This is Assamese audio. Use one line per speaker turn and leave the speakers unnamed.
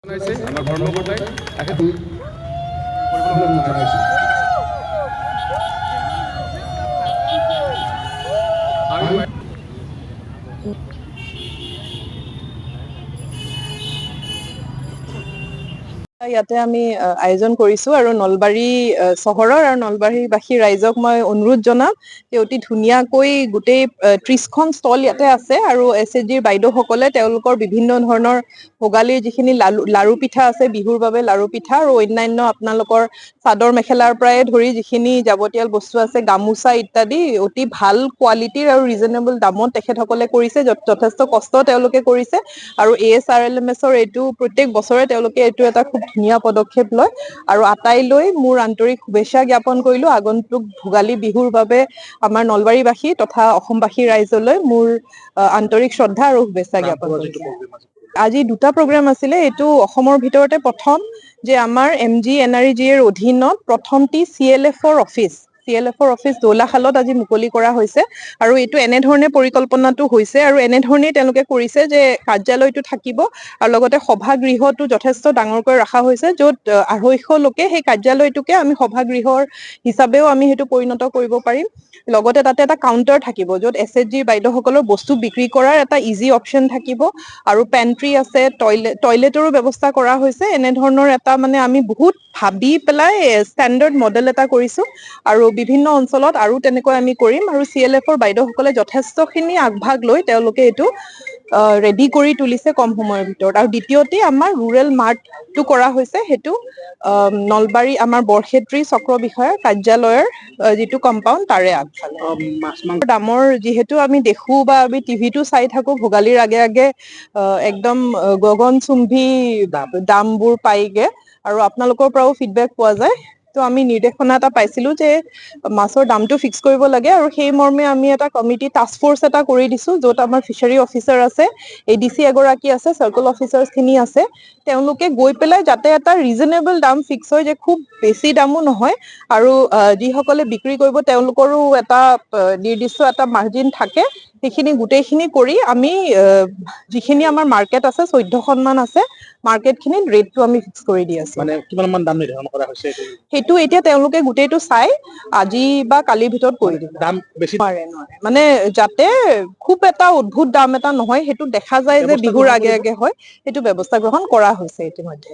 আমাৰ ধৰ্মকৰ্তাই
ইয়াতে আমি আয়োজন কৰিছো আৰু নলবাৰী চহৰৰ আৰু নলবাৰীবাসী ৰাইজক মই অনুৰোধ জনাম যে অতি ধুনীয়াকৈ গোটেই 30খন ষ্টল ইয়াতে আছে আৰু SHGৰ বাইদেউসকলে তেওঁলোকৰ বিভিন্ন ধৰণৰ ভোগালীৰ যিখিনি লাৰু পিঠা আছে বিহুৰ বাবে লাৰু পিঠা আৰু অন্যান্য আপোনালোকৰ চাদৰ মেখেলাৰ পৰাই ধৰি যিখিনি যাৱতীয় বস্তু আছে গামোচা ইত্যাদি অতি ভাল কোৱালিটিৰ আৰু ৰিজনেবল দামত তেখেতসকলে কৰিছে যথেষ্ট কষ্ট তেওঁলোকে কৰিছে আৰু ASRLMSৰ এইটো প্ৰত্যেক বছৰে তেওঁলোকে এইটো এটা খুব ধুনীয়া পদক্ষেপ লয় আৰু আটাইলৈ মোৰ আন্তৰিক শুভেচ্ছা জ্ঞাপন কৰিলো আগন্তুক ভোগালী বিহুৰ বাবে আমাৰ নলবাৰীবাসী তথা অসমবাসী ৰাইজলৈ মোৰ আন্তৰিক শ্ৰদ্ধা আৰু শুভেচ্ছা জ্ঞাপন কৰিছো আজি দুটা প্ৰগ্ৰাম আছিলে এইটো অসমৰ ভিতৰতে প্ৰথম যে আমাৰ MGNREGৰ অধীনত প্ৰথমটি CLFৰ অফিচ দৌলাশালত আজি মুকলি কৰা হৈছে আৰু এইটো এনেধৰণে পৰিকল্পনাটো হৈছে আৰু এনেধৰণেই তেওঁলোকে কৰিছে যে কাৰ্যালয়টো থাকিব আৰু লগতে সভাগৃহটো যথেষ্ট ডাঙৰকৈ ৰখা হৈছে য'ত 250 লোকে সেই কাৰ্যালয়টোকে আমি সভাগৃহৰ হিচাপেও আমি সেইটো পৰিণত কৰিব পাৰিম লগতে তাতে এটা কাউণ্টাৰ থাকিব য'ত SHGৰ বাইদেউসকলৰ বস্তু বিক্ৰী কৰাৰ এটা ইজি অপচন থাকিব আৰু পেন্ট্ৰি আছে টয়লেটৰো ব্যৱস্থা কৰা হৈছে এনেধৰণৰ এটা মানে আমি বহুত ভাবি পেলাই ষ্টেণ্ডাৰ্ড মডেল এটা কৰিছো আৰু বিভিন্ন অঞ্চলত আৰু তেনেকৈ আমি কৰিম আৰু CLFৰ বাইদেউসকলে যথেষ্টখিনি আগভাগ লৈ তেওঁলোকে এইটো ৰেডি কৰি তুলিছে কম সময়ৰ ভিতৰত আৰু দ্বিতীয়তে আমাৰ ৰুৰেল মাৰ্টটো কৰা হৈছে সেইটো নলবাৰী আমাৰ বৰক্ষেত্ৰী চক্ৰ বিষয়াৰ কাৰ্যালয়ৰ যিটো কম্পাউণ্ড তাৰে আগফালে দামৰ যিহেতু আমি দেখো বা আমি টিভিটো চাই থাকো ভোগালীৰ আগে আগে একদম গগনচুম্বী দামবোৰ পাইগে আৰু আপোনালোকৰ পৰাও ফিডবেক পোৱা যায় তো আমি নিৰ্দেশনা এটা পাইছিলো যে মাছৰ দামটো ফিক্স কৰিব লাগে আৰু সেই মৰ্মে আমি এটা কমিটি টাস্ক ফ'ৰ্চ এটা কৰি দিছো য'ত আমাৰ ফিচাৰী অফিচাৰ আছে ADC এগৰাকী আছে চাৰ্কল অফিচাৰ্ছখিনি আছে তেওঁলোকে গৈ পেলাই যাতে এটা ৰিজনেবল দাম ফিক্স হয় যে খুব বেছি দামো নহয় আৰু যিসকলে বিক্ৰী কৰিব তেওঁলোকৰো এটা নিৰ্দিষ্ট এটা মাৰ্জিন থাকে সেইখিনি গোটেইখিনি কৰি আমি যিখিনি আমাৰ মাৰ্কেট আছে 14খন মান আছে মাৰ্কেটখিনিত ৰেটটো আমি ফিক্স কৰি দি আছো
মানে কিমান মান দাম নিৰ্ধাৰণ কৰা হৈছে
সেইটো এতিয়া তেওঁলোকে গোটেইটো চাই আজি বা কালিৰ ভিতৰত কৰি দিব
দাম বেছি
নোৱাৰে মানে যাতে খুব এটা উদ্ভুত দাম এটা নহয় সেইটো দেখা যায় যে বিহুৰ আগে আগে হয় সেইটো ব্যৱস্থা গ্ৰহণ কৰা হৈছে ইতিমধ্যে